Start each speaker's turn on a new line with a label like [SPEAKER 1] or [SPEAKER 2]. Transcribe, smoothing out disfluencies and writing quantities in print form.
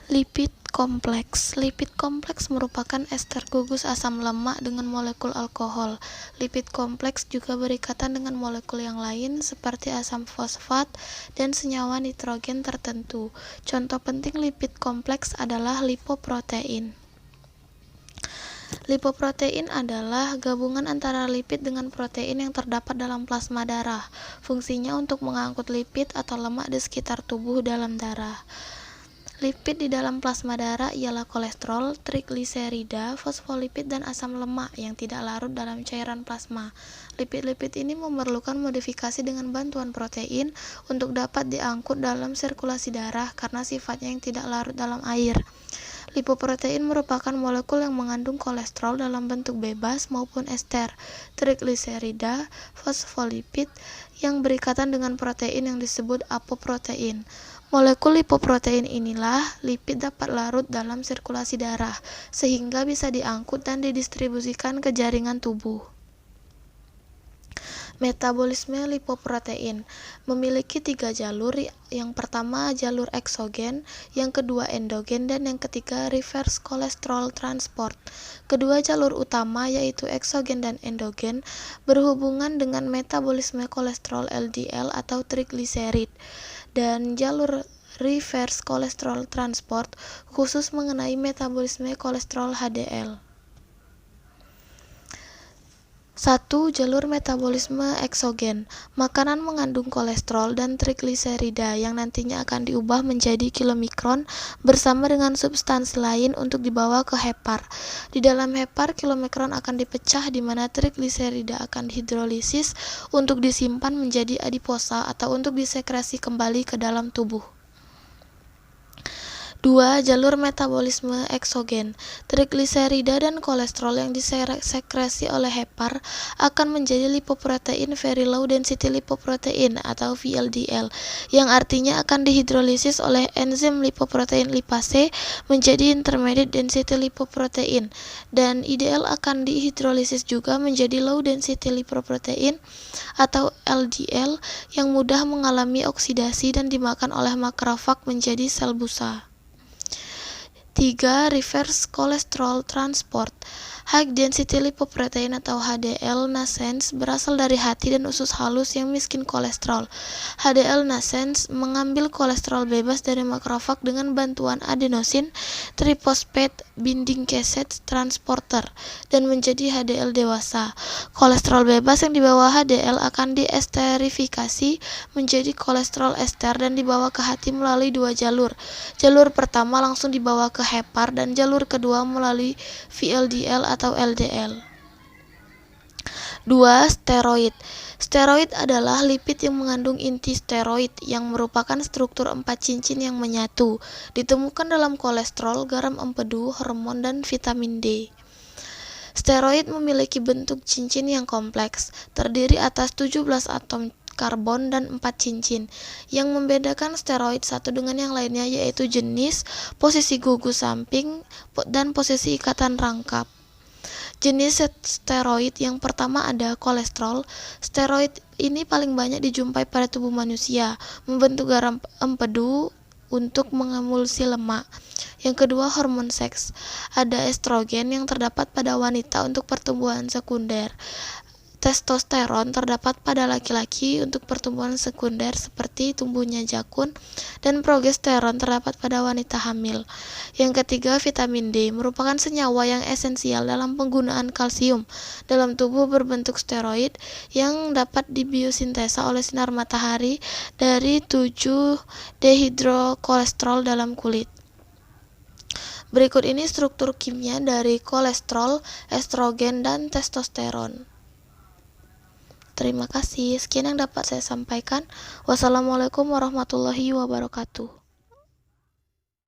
[SPEAKER 1] Lipid kompleks. Lipid kompleks merupakan ester gugus asam lemak dengan molekul alkohol. Lipid kompleks juga berikatan dengan molekul yang lain seperti asam fosfat dan senyawa nitrogen tertentu. Contoh penting lipid kompleks adalah lipoprotein. Lipoprotein adalah gabungan antara lipid dengan protein yang terdapat dalam plasma darah. Fungsinya untuk mengangkut lipid atau lemak di sekitar tubuh dalam darah. Lipid di dalam plasma darah ialah kolesterol, trigliserida, fosfolipid, dan asam lemak yang tidak larut dalam cairan plasma. Lipid-lipid ini memerlukan modifikasi dengan bantuan protein untuk dapat diangkut dalam sirkulasi darah karena sifatnya yang tidak larut dalam air. Lipoprotein merupakan molekul yang mengandung kolesterol dalam bentuk bebas maupun ester, trigliserida, fosfolipid yang berikatan dengan protein yang disebut apoprotein. Molekul lipoprotein inilah lipid dapat larut dalam sirkulasi darah, sehingga bisa diangkut dan didistribusikan ke jaringan tubuh. Metabolisme lipoprotein memiliki 3 jalur, yang pertama jalur eksogen, yang kedua endogen, dan yang ketiga reverse cholesterol transport. Kedua jalur utama yaitu eksogen dan endogen berhubungan dengan metabolisme kolesterol LDL atau trigliserid, dan jalur reverse cholesterol transport khusus mengenai metabolisme kolesterol HDL. 1. Jalur metabolisme eksogen. Makanan mengandung kolesterol dan trigliserida yang nantinya akan diubah menjadi kilomikron bersama dengan substansi lain untuk dibawa ke hepar. Di dalam hepar, kilomikron akan dipecah di mana trigliserida akan dihidrolisis untuk disimpan menjadi adiposa atau untuk disekresi kembali ke dalam tubuh. 2. Jalur metabolisme eksogen. Trigliserida dan kolesterol yang disekresi oleh hepar akan menjadi lipoprotein very low density lipoprotein atau VLDL, yang artinya akan dihidrolisis oleh enzim lipoprotein lipase menjadi intermediate density lipoprotein, dan IDL akan dihidrolisis juga menjadi low density lipoprotein atau LDL yang mudah mengalami oksidasi dan dimakan oleh makrofag menjadi sel busa. 3. Reverse cholesterol transport. High density lipoprotein atau HDL nascens berasal dari hati dan usus halus yang miskin kolesterol. HDL nascens mengambil kolesterol bebas dari makrofag dengan bantuan adenosin triphosphate binding cassette transporter dan menjadi HDL dewasa. Kolesterol bebas yang dibawa HDL akan diesterifikasi menjadi kolesterol ester dan dibawa ke hati melalui 2 jalur. Jalur pertama langsung dibawa ke hepar dan jalur kedua melalui VLDL atau LDL. 2. Steroid. Steroid adalah lipid yang mengandung inti steroid yang merupakan struktur 4 cincin yang menyatu. Ditemukan dalam kolesterol, garam empedu, hormon, dan vitamin D. Steroid memiliki bentuk cincin yang kompleks, terdiri atas 17 atom karbon dan 4 cincin. Yang membedakan steroid satu dengan yang lainnya yaitu jenis, posisi gugus samping, dan posisi ikatan rangkap. Jenis steroid yang pertama ada kolesterol. Steroid ini paling banyak dijumpai pada tubuh manusia, membentuk garam empedu untuk mengemulsi lemak. Yang kedua, hormon seks. Ada estrogen yang terdapat pada wanita untuk pertumbuhan sekunder. Testosteron terdapat pada laki-laki untuk pertumbuhan sekunder seperti tumbuhnya jakun, dan progesteron terdapat pada wanita hamil. Yang ketiga, vitamin D merupakan senyawa yang esensial dalam penggunaan kalsium dalam tubuh berbentuk steroid yang dapat dibiosintesa oleh sinar matahari dari 7-dehidrokolesterol dalam kulit. Berikut ini struktur kimia dari kolesterol, estrogen, dan testosteron. Terima kasih. Sekian yang dapat saya sampaikan. Wassalamualaikum warahmatullahi wabarakatuh.